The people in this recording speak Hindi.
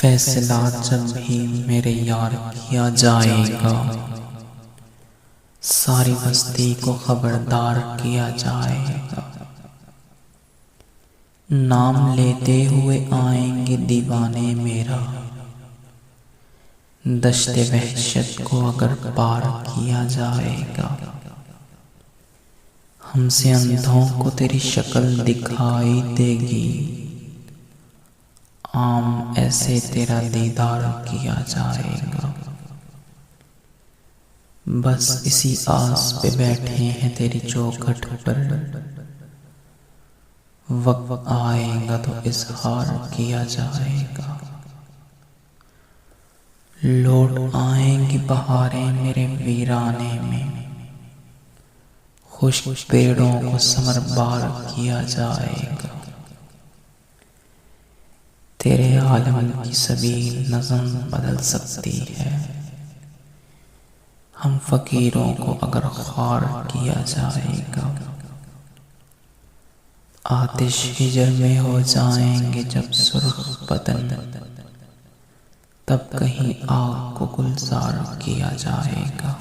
फैसला जब भी मेरे यार किया जाएगा, सारी बस्ती को खबरदार किया जाएगा। नाम लेते हुए आएंगे दीवाने मेरा, दश्ते वहशत को अगर पार किया जाएगा। हमसे अंधों को तेरी शक्ल दिखाई देगी, आम ऐसे तेरा दीदार किया जाएगा। बस इसी आस पे बैठे हैं तेरी चौखट पर, वक्त आएगा तो इजहार किया जाएगा। लौट आएंगी बहारें मेरे वीराने में, खुश्क पेड़ों को समरबार किया जाएगा। तेरे आलम की सबील नज़म बदल सकती है, हम फकीरों को अगर ख्वार किया जाएगा। आतिश हिजर में हो जाएंगे जब सुर्ख बदन, तब कहीं आग को गुलजार किया जाएगा।